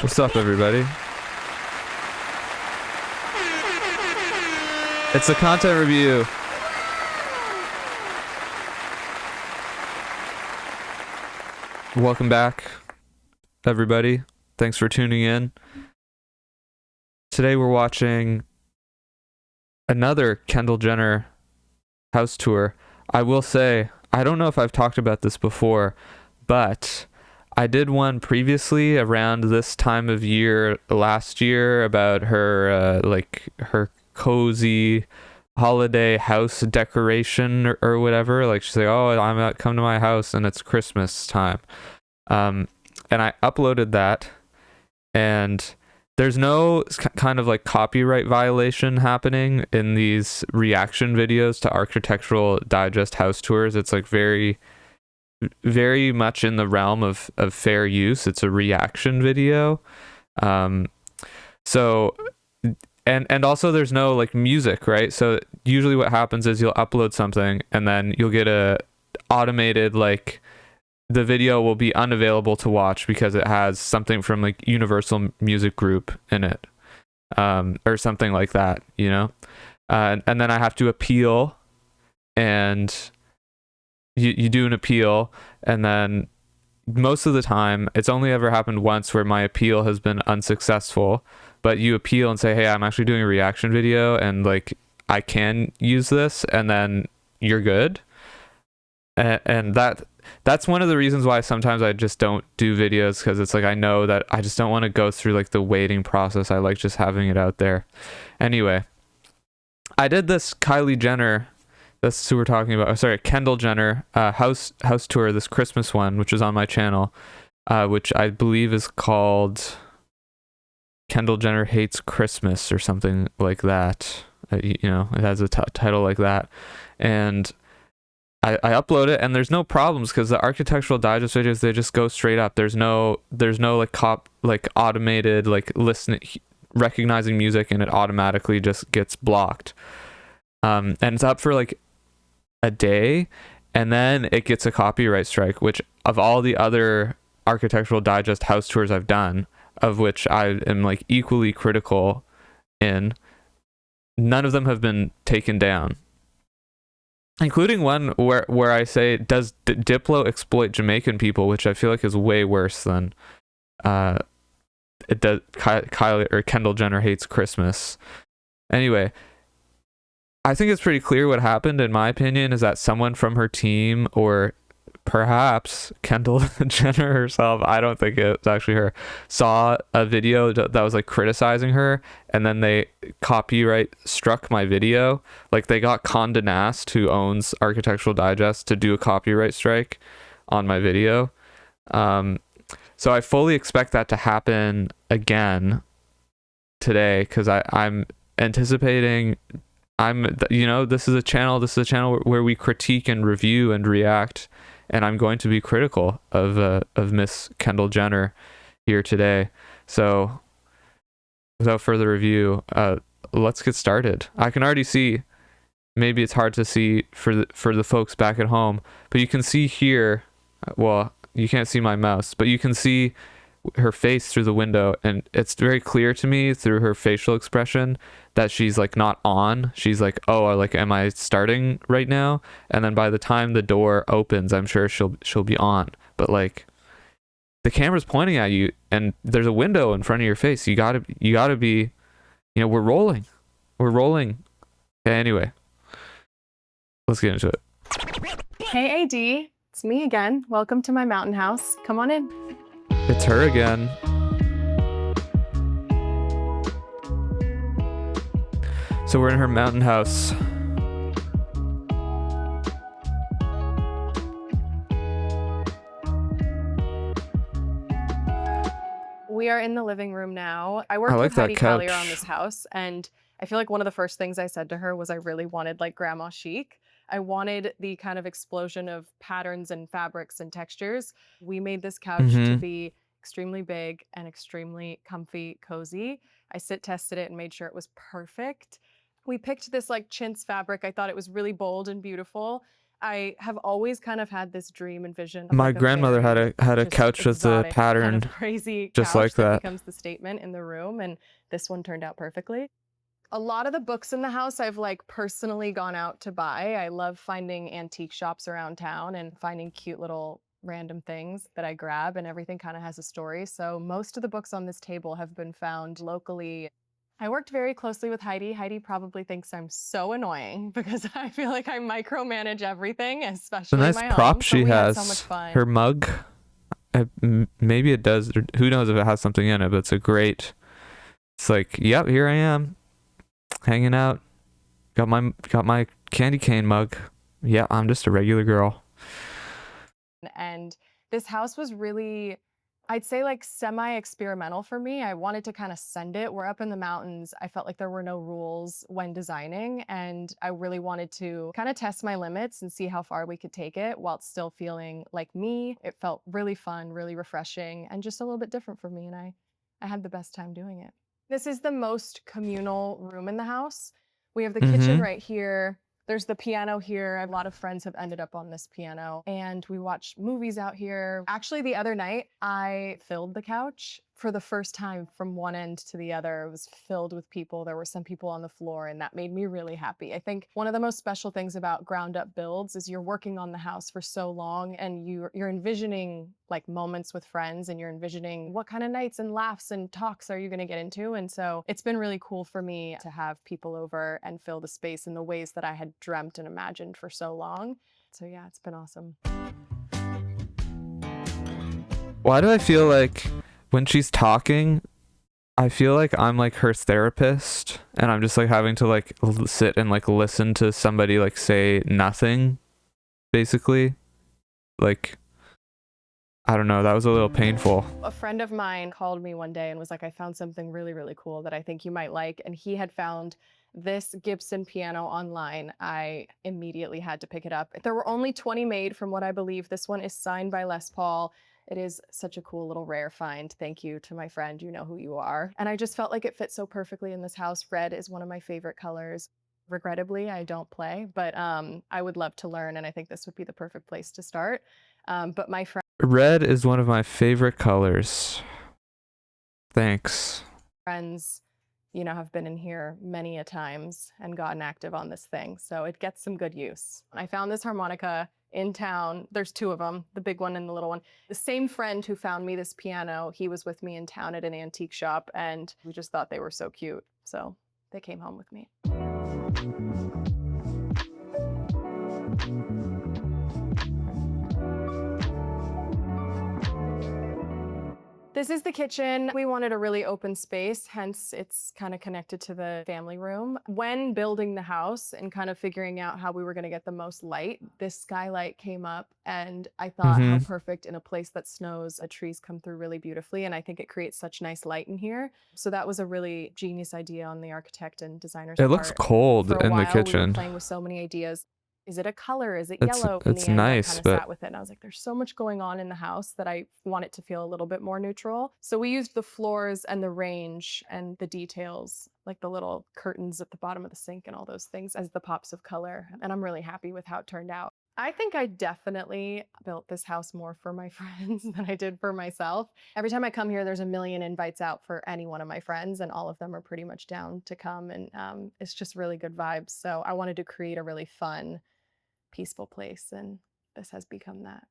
What's up, everybody? It's a content review. Welcome back, everybody. Thanks for tuning in. Today we're watching another Kendall Jenner house tour. I will say, I don't know if I've talked about this before, but I did one previously around this time of year last year about her her cozy holiday house decoration or whatever. Like she's like, oh, I'm at come to my house and it's Christmas time. And I uploaded that, and there's no kind of like copyright violation happening in these reaction videos to Architectural Digest house tours. It's like very much in the realm of fair use. It's a reaction video. So and also there's no like music, right? So usually what happens is you'll upload something and then you'll get a automated like the video will be unavailable to watch because it has something from like Universal Music Group in it, or something like that, you know. And then I have to appeal, and you do an appeal, and then most of the time it's only ever happened once where my appeal has been unsuccessful, but you appeal and say, hey, I'm actually doing a reaction video and like I can use this, and then you're good. And that's one of the reasons why sometimes I just don't do videos, because it's like I know that I just don't want to go through like the waiting process. I like just having it out there. Anyway, I did this Kylie Jenner, that's who we're talking about. Oh, sorry, Kendall Jenner house tour, this Christmas one, which is on my channel, which I believe is called Kendall Jenner Hates Christmas or something like that. You know, it has a title like that, and I upload it, and there's no problems because the Architectural Digest videos, they just go straight up. There's no like automated like listening, recognizing music, and it automatically just gets blocked. And it's up for like a day, and then it gets a copyright strike, which of all the other Architectural Digest house tours I've done, of which I am like equally critical in, none of them have been taken down. Including one where I say, does Diplo exploit Jamaican people, which I feel like is way worse than it does Kylie or Kendall Jenner Hates Christmas. Anyway, I think it's pretty clear what happened, in my opinion, is that someone from her team, or perhaps Kendall Jenner herself, I don't think it's actually her, saw a video that was like criticizing her, and then they copyright struck my video. Like they got Condé Nast, who owns Architectural Digest, to do a copyright strike on my video. So I fully expect that to happen again today, because I'm anticipating, this is a channel where we critique and review and react, and I'm going to be critical of Miss Kendall Jenner here today. So without further review, let's get started. I can already see, maybe it's hard to see for the folks back at home, but you can see here, well, you can't see my mouse, but you can see her face through the window, and it's very clear to me through her facial expression that she's like not on. She's like, oh, like, am I starting right now? And then by the time the door opens, I'm sure she'll be on. But like, the camera's pointing at you, and there's a window in front of your face. You gotta be, we're rolling. Okay, anyway, let's get into it. Hey AD, it's me again. Welcome to my mountain house. Come on in. It's her again. So we're in her mountain house. We are in the living room now. I worked with Heidi Collier on this house, and I feel like one of the first things I said to her was I really wanted like grandma chic. I wanted the kind of explosion of patterns and fabrics and textures. We made this couch to be extremely big and extremely comfy, cozy. I sit tested it and made sure it was perfect. We picked this like chintz fabric. I thought it was really bold and beautiful. I have always kind of had this dream and vision of My like a grandmother very had a just couch with the exotic, kind pattern of crazy just like couch that that. becomes the statement in the room, and this one turned out perfectly. A lot of the books in the house I've like personally gone out to buy. I love finding antique shops around town and finding cute little random things that I grab, and everything kind of has a story. So most of the books on this table have been found locally. I worked very closely with Heidi. Heidi probably thinks I'm so annoying because I feel like I micromanage everything, The especially nice my prop home. But she we had so much has, fun. her mug, maybe it does, who knows if it has something in it, but it's like, yep, here I am, hanging out, got my candy cane mug. Yeah, I'm just a regular girl. And this house was really, I'd say, like semi-experimental for me. I wanted to kind of send it. We're up in the mountains. I felt like there were no rules when designing, and I really wanted to kind of test my limits and see how far we could take it while still feeling like me. It felt really fun, really refreshing, and just a little bit different for me, and I had the best time doing it. This is the most communal room in the house. We have the kitchen right here. There's the piano here. A lot of friends have ended up on this piano, and we watch movies out here. Actually, the other night, I filled the couch for the first time from one end to the other. It was filled with people. There were some people on the floor, and that made me really happy. I think one of the most special things about ground up builds is you're working on the house for so long, and you're envisioning like moments with friends, and you're envisioning what kind of nights and laughs and talks are you going to get into. And so it's been really cool for me to have people over and fill the space in the ways that I had dreamt and imagined for so long. So yeah, it's been awesome. Why do I feel like when she's talking, I feel like I'm like her therapist, and I'm just like having to like sit and like listen to somebody like say nothing, basically. Like, I don't know, that was a little painful. A friend of mine called me one day and was like, I found something really, really cool that I think you might like. And he had found this Gibson piano online. I immediately had to pick it up. There were only 20 made from what I believe. This one is signed by Les Paul. It is such a cool little rare find. Thank you to my friend. You know who you are. And I just felt like it fit so perfectly in this house. Red is one of my favorite colors. Regrettably, I don't play, but I would love to learn, and I think this would be the perfect place to start. But my Red is one of my favorite colors. Thanks. Friends, you know, have been in here many a times and gotten active on this thing, so it gets some good use. I found this harmonica in town. There's two of them, the big one and the little one. The same friend who found me this piano, he was with me in town at an antique shop, and we just thought they were so cute, so they came home with me. This is the kitchen. We wanted a really open space, hence it's kind of connected to the family room. When building the house and kind of figuring out how we were going to get the most light, this skylight came up, and I thought how perfect in a place that snows, the trees come through really beautifully, and I think it creates such nice light in here. So that was a really genius idea on the architect and designer's part. It looks cold in the kitchen. We were playing with so many ideas. Is it a color? Is it yellow? In it's the end, nice, I kind but of sat with it and I was like, there's so much going on in the house that I want it to feel a little bit more neutral. So we used the floors and the range and the details, like the little curtains at the bottom of the sink and all those things as the pops of color. And I'm really happy with how it turned out. I think I definitely built this house more for my friends than I did for myself. Every time I come here, there's a million invites out for any one of my friends, and all of them are pretty much down to come. And it's just really good vibes. So I wanted to create a really fun, peaceful place, and this has become that.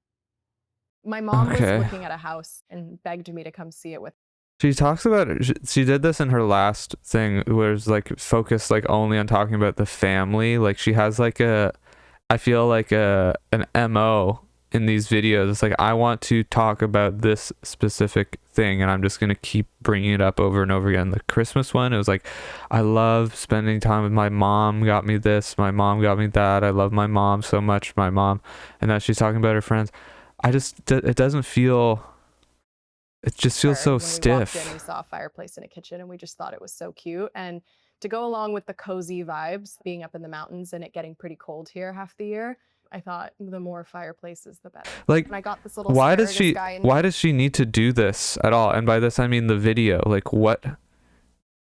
My mom was looking at a house and begged me to come see it with her. She talks about it. She did this in her last thing, where it's like focused like only on talking about the family. Like she has like I feel like an MO in these videos. It's like, I want to talk about this specific thing, and I'm just going to keep bringing it up over and over again. The Christmas one, it was like, I love spending time with my mom, got me this, my mom got me that, I love my mom so much, my mom. And now she's talking about her friends. It doesn't feel, it just feels so stiff. We walked in, we saw a fireplace in a kitchen, and we just thought it was so cute. And to go along with the cozy vibes, being up in the mountains and it getting pretty cold here half the year, I thought the more fireplaces, the better. Like, and I got this little why does she need to do this at all? And by this, I mean the video. Like, what?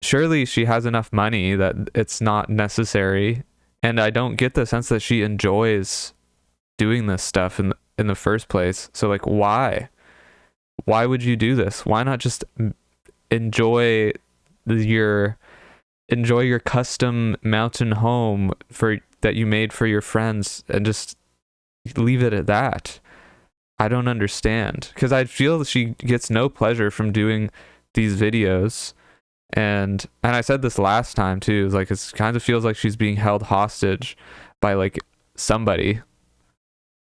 Surely she has enough money that it's not necessary. And I don't get the sense that she enjoys doing this stuff in the first place. So like, why would you do this? Why not just enjoy your custom mountain home that you made for your friends and just leave it at that? I don't understand, because I feel that she gets no pleasure from doing these videos. And I said this last time too, like it kind of feels like she's being held hostage by like somebody.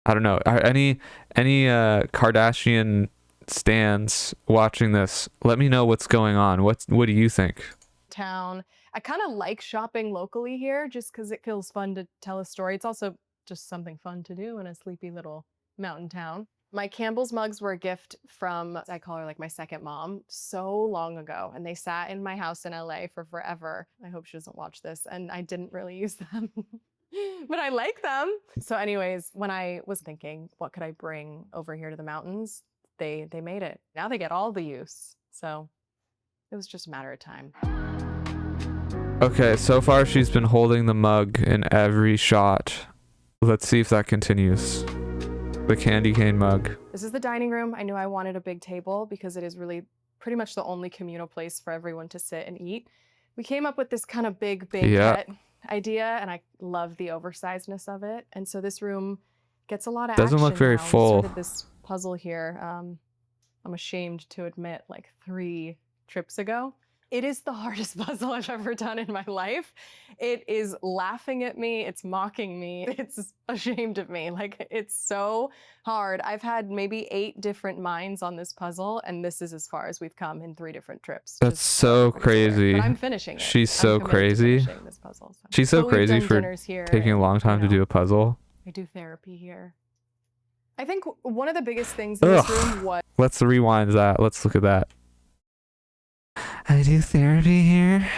I don't know. Any Kardashian stans watching this, let me know what's going on. What do you think? Town. I kind of like shopping locally here just because it feels fun to tell a story. It's also just something fun to do in a sleepy little mountain town. My Campbell's mugs were a gift from, I call her like my second mom, so long ago. And they sat in my house in LA for forever. I hope she doesn't watch this. And I didn't really use them, but I like them. So anyways, when I was thinking, what could I bring over here to the mountains? They made it. Now they get all the use. So it was just a matter of time. Okay, so far she's been holding the mug in every shot. Let's see if that continues. The candy cane mug. This is the dining room. I knew I wanted a big table because it is really pretty much the only communal place for everyone to sit and eat. We came up with this kind of big banquet idea, and I love the oversizedness of it. And so this room gets a lot of Doesn't action look very now. full. We started this puzzle here. I'm ashamed to admit, like 3 trips ago. It is the hardest puzzle I've ever done in my life. It is laughing at me, it's mocking me, it's ashamed of me. Like, it's so hard. I've had maybe 8 different minds on this puzzle, and this is as far as we've come in 3 different trips. That's so crazy. But I'm finishing it. She's so crazy. This puzzle, so. She's so crazy for taking a long time to do a puzzle. I do therapy here. I think one of the biggest things in this room was... Let's rewind that. Let's look at that. I do therapy here.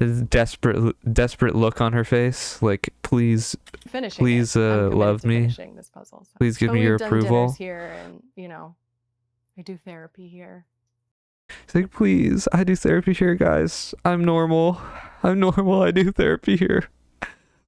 A desperate look on her face, like please love me. This puzzle, so. Please give me your approval. Here, and I do therapy here. She's like, please, I do therapy here, guys. I'm normal. I do therapy here.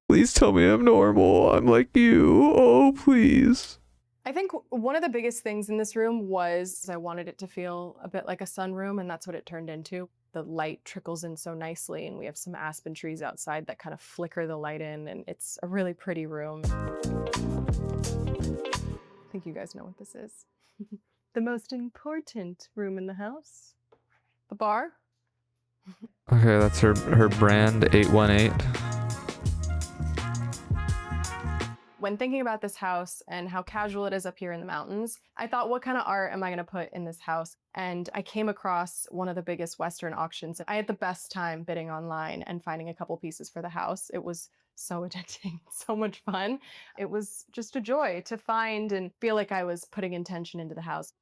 Please tell me I'm normal. I'm like you. Oh, please. I think one of the biggest things in this room was I wanted it to feel a bit like a sunroom, and that's what it turned into. The light trickles in so nicely, and we have some aspen trees outside that kind of flicker the light in, and it's a really pretty room. I think you guys know what this is. The most important room in the house. The bar. Okay, that's her brand 818. When thinking about this house and how casual it is up here in the mountains, I thought, what kind of art am I gonna put in this house? And I came across one of the biggest Western auctions. I had the best time bidding online and finding a couple pieces for the house. It was so addicting, so much fun. It was just a joy to find and feel like I was putting intention into the house.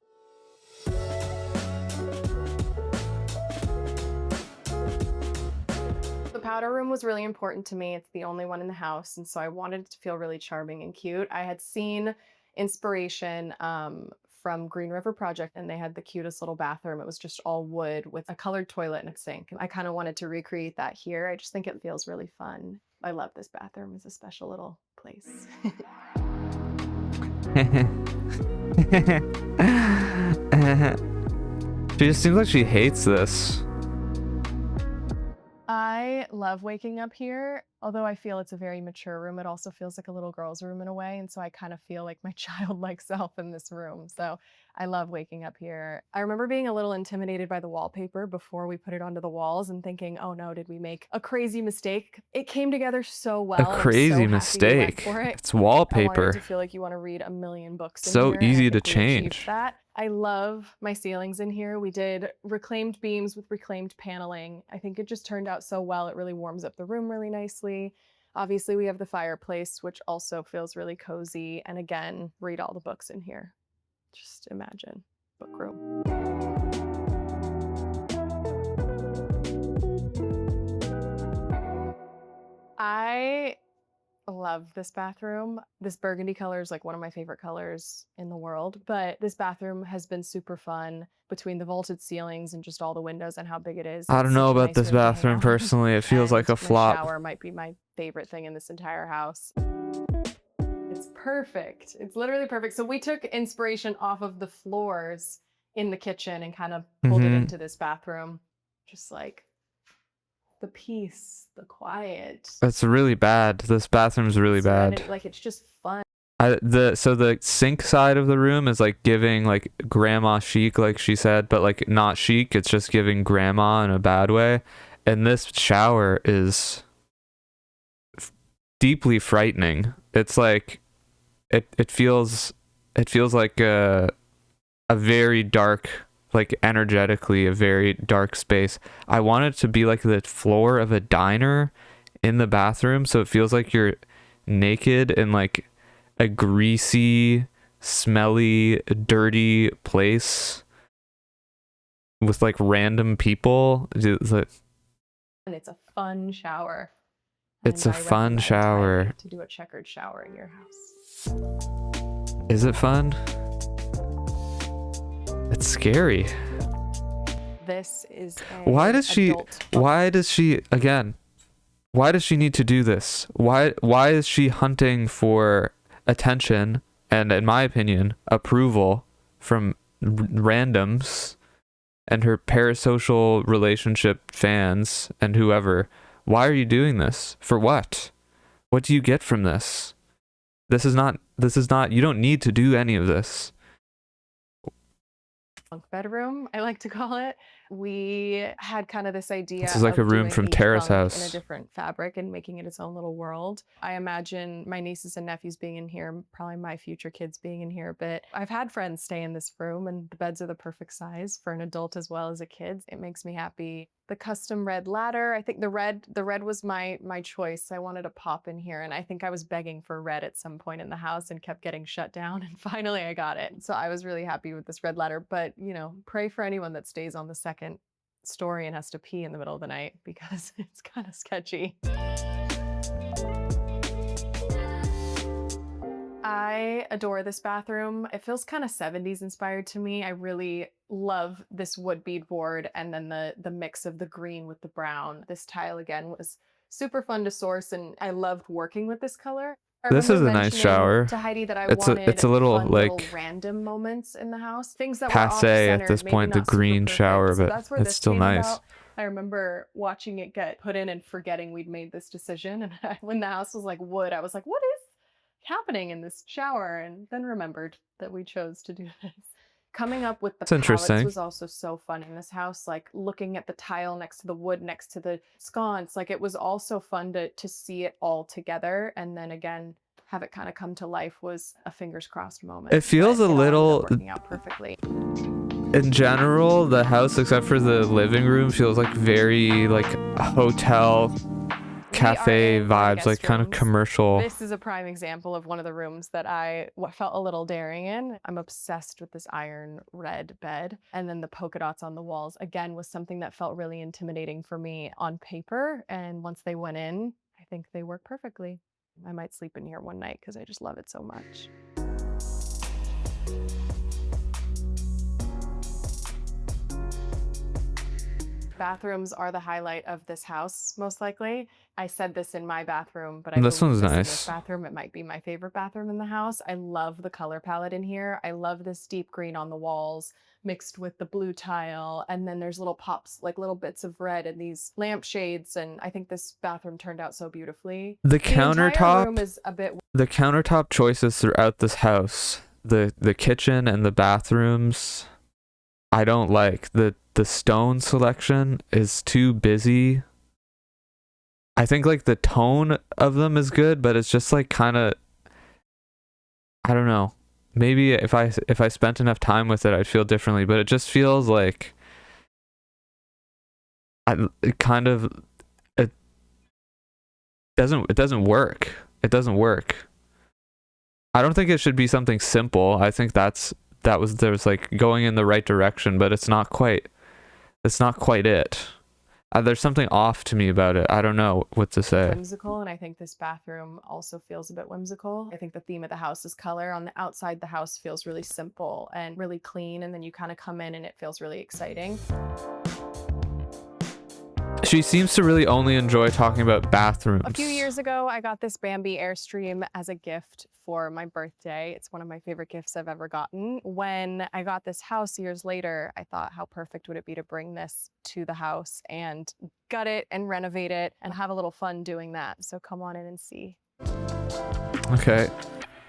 The powder room was really important to me. It's the only one in the house, and so I wanted it to feel really charming and cute. I had seen inspiration from Green River Project, and they had the cutest little bathroom. It was just all wood with a colored toilet and a sink. I kind of wanted to recreate that here. I just think it feels really fun. I love this bathroom. It's a special little place. She just seems like she hates this. I love waking up here. Although I feel it's a very mature room, it also feels like a little girl's room in a way. And so I kind of feel like my childlike self in this room. So I love waking up here. I remember being a little intimidated by the wallpaper before we put it onto the walls and thinking, oh no, did we make a crazy mistake? It came together so well. A crazy mistake. It's wallpaper. I wanted to feel like you want to read a million books in so here, easy to change. That. I love my ceilings in here. We did reclaimed beams with reclaimed paneling. I think it just turned out so well. It really warms up the room really nicely. Obviously, we have the fireplace, which also feels really cozy. And again, read all the books in here. Just imagine, book room. I love this bathroom. This burgundy color is like one of my favorite colors in the world, but this bathroom has been super fun between the vaulted ceilings and just all the windows and how big it is. I don't know about this bathroom personally. It feels like a flop. My shower might be my favorite thing in this entire house. perfect. It's literally perfect. So we took inspiration off of the floors in the kitchen and kind of pulled it into this bathroom. Just like the peace, the quiet. It's really bad. This bathroom's really bad. Like it's just fun. So the sink side of the room is like giving like grandma chic, like she said, but like not chic. It's just giving grandma in a bad way. And this shower is deeply frightening. It's like it feels like a very dark, like energetically a very dark space. I want it to be like the floor of a diner in the bathroom, so it feels like you're naked in like a greasy, smelly, dirty place with like random people. And it's a fun shower. It's a fun shower. To do a checkered shower in your house. Is it fun? It's scary. This is why does she need to do this? Why is she hunting for attention and, in my opinion, approval from randoms and her parasocial relationship fans and whoever? Why are you doing this? For what? What do you get from this? This is not, you don't need to do any of this. Bunk bedroom, I like to call it. We had kind of this idea. This is like a room from Terrace House. In a different fabric and making it its own little world. I imagine my nieces and nephews being in here, probably my future kids being in here, but I've had friends stay in this room and the beds are the perfect size for an adult as well as a kid. It makes me happy. The custom red ladder, I think the red was my choice. I wanted a pop in here and I think I was begging for red at some point in the house and kept getting shut down and finally I got it. So I was really happy with this red ladder, but you know, pray for anyone that stays on the second story and has to pee in the middle of the night because it's kind of sketchy. I adore this bathroom. It feels kind of 70s inspired to me. I really love this wood beadboard and then the mix of the green with the brown. This tile again was super fun to source and I loved working with this color. This is a nice shower. To Heidi that I it's a little fun, like little random moments in the house, things that passe at this point, the green shower, but so it's still nice. About. I remember watching it get put in and forgetting we'd made this decision, and when the house was like wood, I was like, "What is happening in this shower?" And then remembered that we chose to do this. Coming up with the palettes was also so fun in this house, like looking at the tile next to the wood next to the sconce. Like it was also fun to see it all together and then again have it kind of come to life was a fingers crossed moment. It feels a little working out perfectly. In general, the house except for the living room feels like very like a hotel cafe vibes, like kind of commercial. This is a prime example of one of the rooms that I felt a little daring in. I'm obsessed with this iron red bed, and then the polka dots on the walls again was something that felt really intimidating for me on paper, and once they went in, I think they work perfectly. I might sleep in here one night because I just love it so much. Bathrooms are the highlight of this house, most likely. I said this in my bathroom, but this one's nice. This bathroom, it might be my favorite bathroom in the house. I love the color palette in here. I love this deep green on the walls mixed with the blue tile, and then there's little pops, like little bits of red and these lampshades, and I think this bathroom turned out so beautifully. The countertop choices throughout this house, the kitchen and the bathrooms, I don't like. The stone selection is too busy. I think like the tone of them is good, but it's just like kind of, I don't know. Maybe if I spent enough time with it, I'd feel differently, but it just feels like it doesn't work. It doesn't work. I don't think it should be something simple. I think there's like going in the right direction, but it's not quite it. There's something off to me about it. I don't know what to say. Whimsical, and I think this bathroom also feels a bit whimsical. I think the theme of the house is color. On the outside, the house feels really simple and really clean, and then you kind of come in and it feels really exciting. She seems to really only enjoy talking about bathrooms. A few years ago, I got this Bambi Airstream as a gift for my birthday. It's one of my favorite gifts I've ever gotten. When I got this house years later, I thought, how perfect would it be to bring this to the house and gut it and renovate it and have a little fun doing that. So come on in and see. Okay.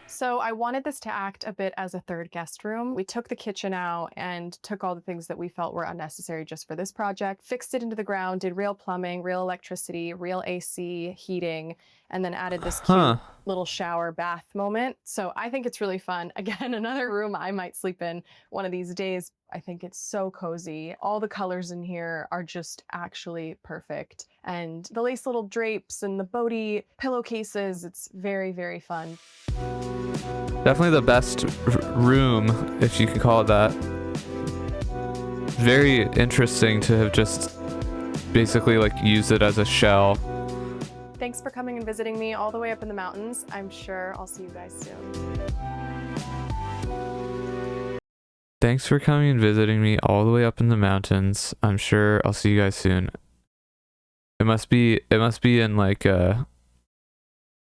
So I wanted this to act a bit as a third guest room. We took the kitchen out and took all the things that we felt were unnecessary just for this project, fixed it into the ground, did real plumbing, real electricity, real AC, heating, and then added this cute little shower bath moment. So I think it's really fun. Again, another room I might sleep in one of these days. I think it's so cozy. All the colors in here are just actually perfect. And the lace little drapes and the boaty pillowcases, it's very, very fun. Definitely the best room, if you could call it that. Very interesting to have just basically like used it as a shell. Thanks for coming and visiting me all the way up in the mountains. I'm sure I'll see you guys soon. Thanks for coming and visiting me all the way up in the mountains. I'm sure I'll see you guys soon. It must be in like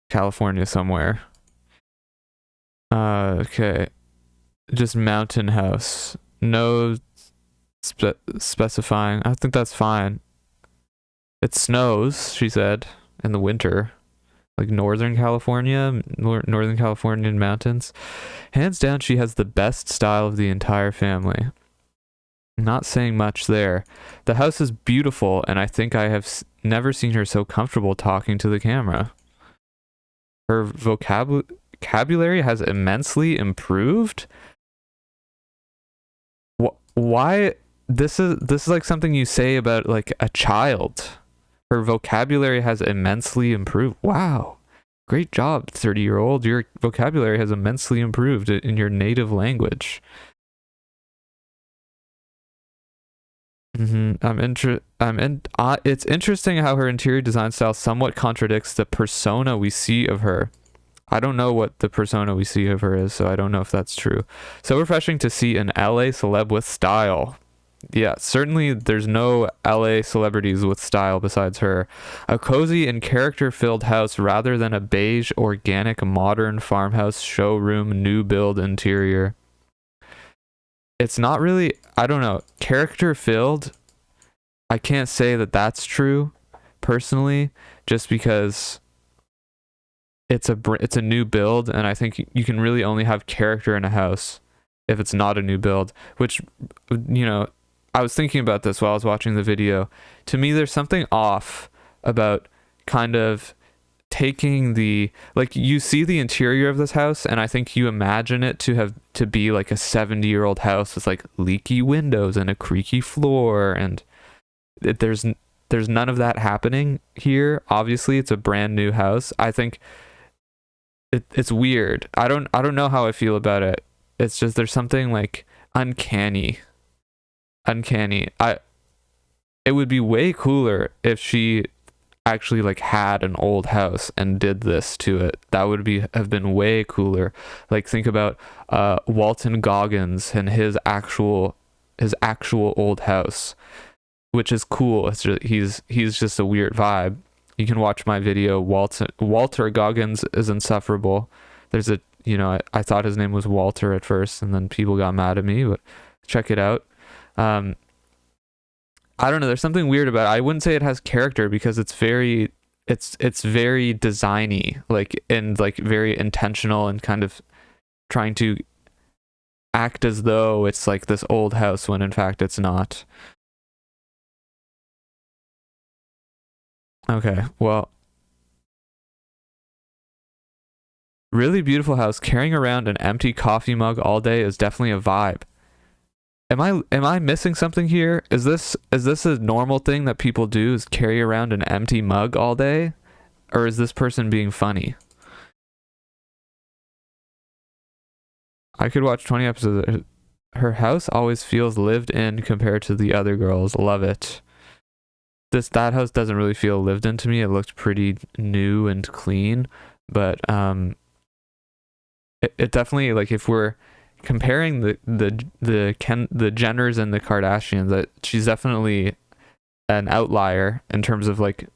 California somewhere. Okay. Just mountain house. No specifying. I think that's fine. It snows, she said, in the winter. Like Northern California, Northern Californian mountains. Hands down, she has the best style of the entire family. Not saying much there. The house is beautiful, and I think I have never seen her so comfortable talking to the camera. Her vocabulary has immensely improved. Why? This is like something you say about like a child. Her vocabulary has immensely improved. Wow. Great job, 30-year-old. Your vocabulary has immensely improved in your native language. It's interesting how her interior design style somewhat contradicts the persona we see of her. I don't know what the persona we see of her is, so I don't know if that's true. So refreshing to see an LA celeb with style. Yeah, certainly there's no LA celebrities with style besides her. A cozy and character-filled house rather than a beige, organic, modern farmhouse showroom new build interior. It's not really, I don't know, character-filled. I can't say that that's true, personally, just because it's a new build, and I think you can really only have character in a house if it's not a new build, which, you know, I was thinking about this while I was watching the video. To me, there's something off about kind of taking the, like, you see the interior of this house, and I think you imagine it to be like a 70-year-old house with like leaky windows and a creaky floor, and there's none of that happening here. Obviously, it's a brand new house. I think it's weird. I don't know how I feel about it. It's just there's something like uncanny. It would be way cooler if she actually like had an old house and did this to it. That would have been way cooler. Like, think about Walton Goggins and his actual old house, which is cool. It's just, he's just a weird vibe. You can watch my video. Walter Goggins is insufferable. There's a, you know, I thought his name was Walter at first, and then people got mad at me, but check it out. I don't know, there's something weird about it. I wouldn't say it has character because it's very designy, like, and like very intentional and kind of trying to act as though it's like this old house when in fact it's not. Okay, well, really beautiful house. Carrying around an empty coffee mug all day is definitely a vibe. Am I missing something here? Is this a normal thing that people do, is carry around an empty mug all day? Or is this person being funny? I could watch 20 episodes. Her house always feels lived in compared to the other girls. Love it. That house doesn't really feel lived in to me. It looked pretty new and clean, but it definitely, like, if we're comparing the Jenners and the Kardashians, that she's definitely an outlier in terms of like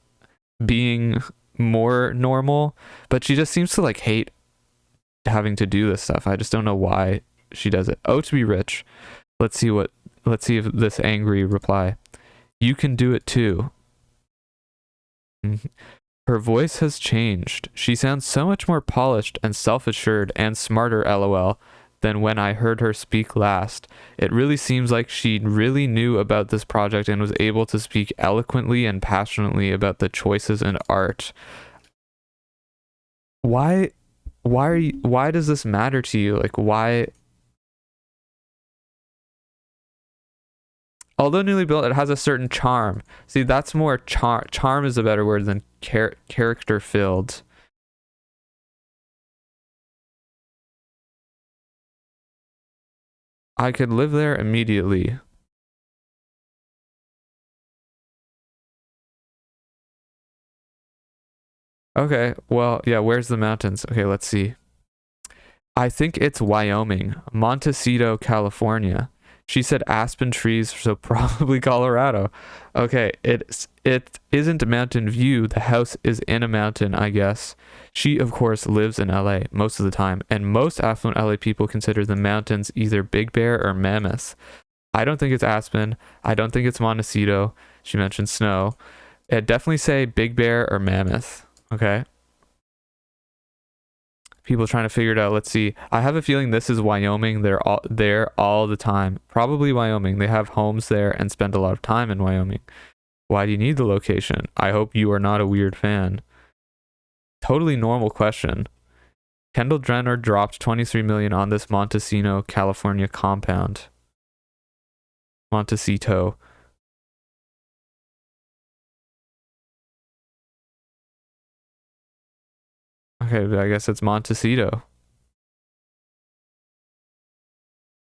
being more normal, but she just seems to like hate having to do this stuff. I just don't know why she does it. Oh, to be rich. Let's see if this angry reply. You can do it too. Her voice has changed. She sounds so much more polished and self-assured and smarter, lol, than when I heard her speak last. It really seems like she really knew about this project and was able to speak eloquently and passionately about the choices in art. Why does this matter to you? Like, why? Although newly built, it has a certain charm. See, that's more charm is a better word than character filled. I could live there immediately. Okay, well, yeah, where's the mountains? Okay, let's see. I think it's Wyoming, Montecito, California. She said aspen trees, so probably Colorado. Okay, it isn't Mountain View. The house is in a mountain, I guess. She, of course, lives in LA most of the time, and most affluent LA people consider the mountains either Big Bear or Mammoth. I don't think it's Aspen. I don't think it's Montecito. She mentioned snow. I'd definitely say Big Bear or Mammoth. Okay. People trying to figure it out. Let's see. I have a feeling this is Wyoming. They're all there all the time. Probably Wyoming. They have homes there and spend a lot of time in Wyoming. Why do you need the location? I hope you are not a weird fan. Totally normal question. Kendall Jenner dropped $23 million on this Montecito, California compound. Montecito. Okay, but I guess it's Montecito.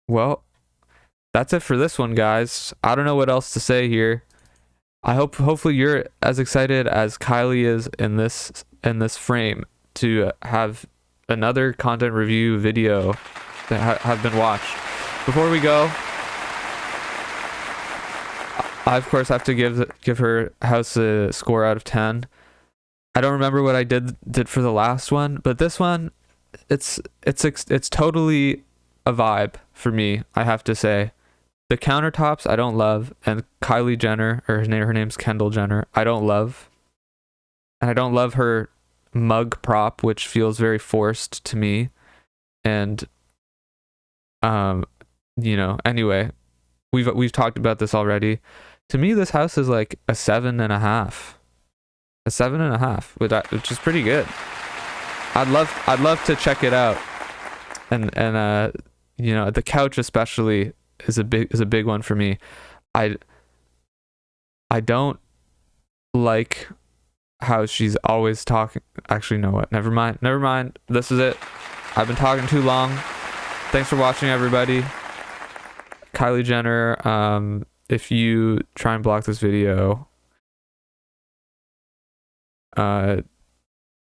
Well, that's it for this one, guys. I don't know what else to say here. Hopefully you're as excited as Kylie is in this frame to have another content review video that have been watched. Before we go, I of course have to give her house a score out of 10. I don't remember what I did for the last one, but this one, it's totally a vibe for me, I have to say. The countertops I don't love, and Kylie Jenner, or her name's Kendall Jenner, I don't love. And I don't love her mug prop, which feels very forced to me. And anyway, we've talked about this already. To me, this house is like a 7.5. A 7.5, which is pretty good. I'd love to check it out. And the couch especially is a big one for me. I don't like how she's always talking. Actually, know what? Never mind. This is it. I've been talking too long. Thanks for watching, everybody. Kylie Jenner, if you try and block this video,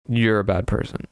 you're a bad person.